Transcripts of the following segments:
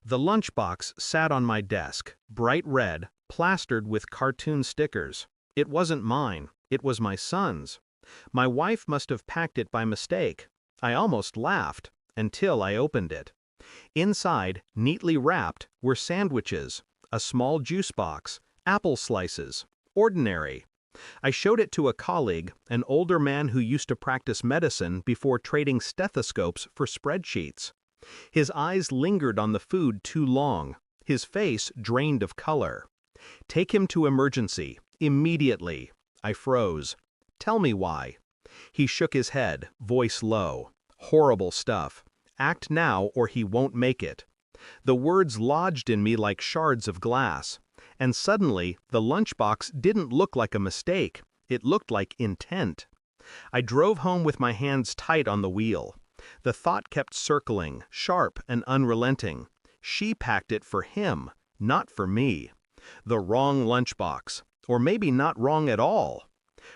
The lunchbox sat on my desk, bright red, plastered with cartoon stickers. It wasn't mine, it was my son's. My wife must have packed it by mistake. I almost laughed, until I opened it. Inside, neatly wrapped, were sandwiches, a small juice box, apple slices. Ordinary. I showed it to a colleague, an older man who used to practice medicine before trading stethoscopes for spreadsheets. His eyes lingered on the food too long, his face drained of color. "Take him to emergency, immediately." I froze. "Tell me why." He shook his head, voice low. "Horrible stuff. Act now or he won't make it." The words lodged in me like shards of glass. And suddenly, the lunchbox didn't look like a mistake. It looked like intent. I drove home with my hands tight on the wheel. The thought kept circling, sharp and unrelenting. She packed it for him, not for me. The wrong lunchbox. Or maybe not wrong at all.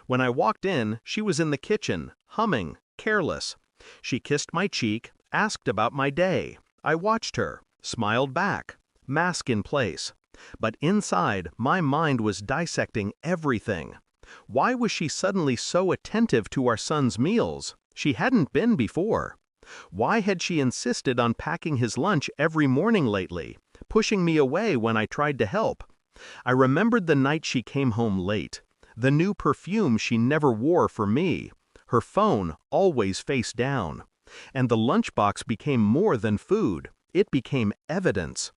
When I walked in, she was in the kitchen, humming, careless. She kissed my cheek, asked about my day. I watched her, smiled back, mask in place. But inside, my mind was dissecting everything. Why was she suddenly so attentive to our son's meals? She hadn't been before. Why had she insisted on packing his lunch every morning lately, pushing me away when I tried to help? I remembered the night she came home late, the new perfume she never wore for me, her phone always face down. And the lunchbox became more than food. It became evidence.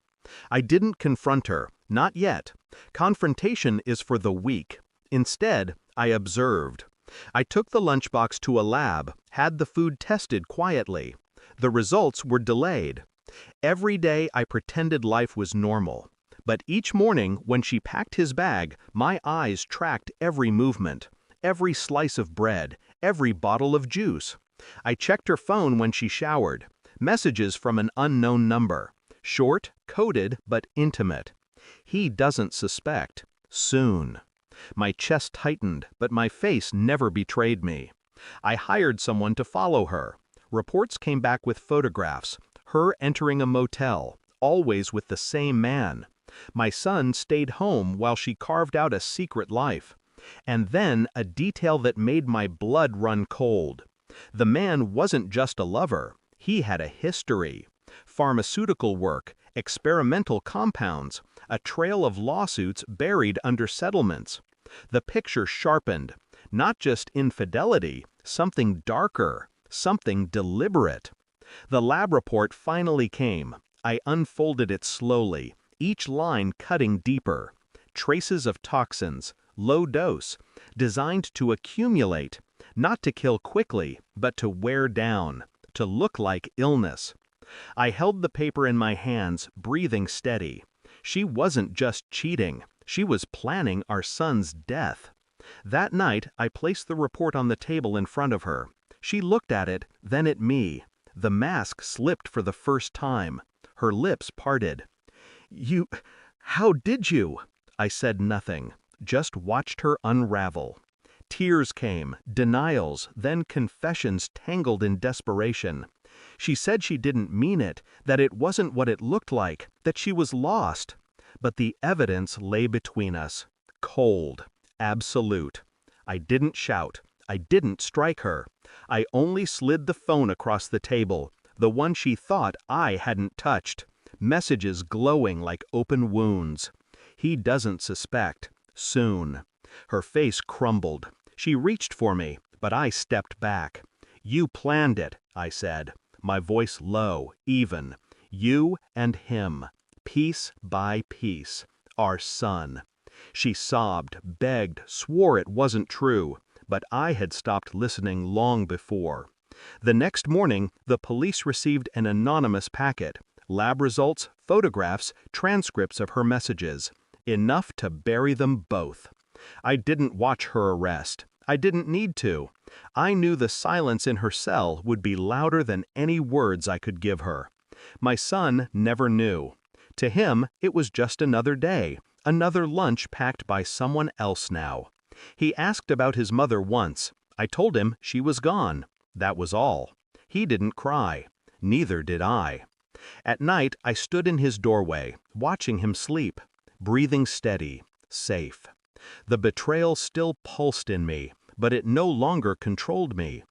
I didn't confront her, not yet. Confrontation is for the weak. Instead, I observed. I took the lunchbox to a lab, had the food tested quietly. The results were delayed. Every day I pretended life was normal. But each morning when she packed his bag, my eyes tracked every movement, every slice of bread, every bottle of juice. I checked her phone when she showered. Messages from an unknown number. Short, coded, but intimate. He doesn't suspect. Soon. My chest tightened, but my face never betrayed me. I hired someone to follow her. Reports came back with photographs. Her entering a motel, always with the same man. My son stayed home while she carved out a secret life. And then a detail that made my blood run cold. The man wasn't just a lover. He had a history. Pharmaceutical work, experimental compounds, a trail of lawsuits buried under settlements. The picture sharpened. Not just infidelity, something darker, something deliberate. The lab report finally came. I unfolded it slowly, each line cutting deeper. Traces of toxins, low dose, designed to accumulate, not to kill quickly, but to wear down, to look like illness. I held the paper in my hands, breathing steady. She wasn't just cheating, she was planning our son's death. That night, I placed the report on the table in front of her. She looked at it, then at me. The mask slipped for the first time. Her lips parted. How did you?" I said nothing, just watched her unravel. Tears came, denials, then confessions tangled in desperation. She said she didn't mean it, that it wasn't what it looked like, that she was lost. But the evidence lay between us. Cold. Absolute. I didn't shout. I didn't strike her. I only slid the phone across the table, the one she thought I hadn't touched. Messages glowing like open wounds. He doesn't suspect. Soon. Her face crumbled. She reached for me, but I stepped back. "You planned it," I said, my voice low, even. "You and him. Piece by piece. Our son." She sobbed, begged, swore it wasn't true, but I had stopped listening long before. The next morning, the police received an anonymous packet. Lab results, photographs, transcripts of her messages. Enough to bury them both. I didn't watch her arrest. I didn't need to. I knew the silence in her cell would be louder than any words I could give her. My son never knew. To him, it was just another day, another lunch packed by someone else now. He asked about his mother once. I told him she was gone. That was all. He didn't cry. Neither did I. At night, I stood in his doorway, watching him sleep, breathing steady, safe. The betrayal still pulsed in me, but it no longer controlled me.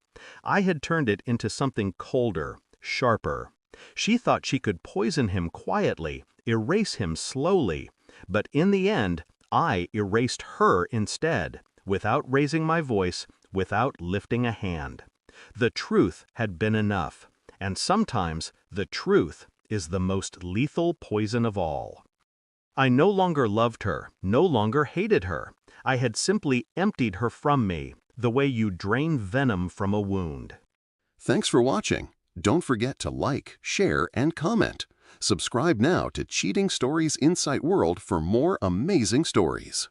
I had turned it into something colder, sharper. She thought she could poison him quietly, erase him slowly, but in the end, I erased her instead, without raising my voice, without lifting a hand. The truth had been enough, and sometimes the truth is the most lethal poison of all. I no longer loved her, no longer hated her. I had simply emptied her from me, the way you drain venom from a wound. Thanks for watching. Don't forget to like, share, and comment. Subscribe now to Cheating Stories Insight World for more amazing stories.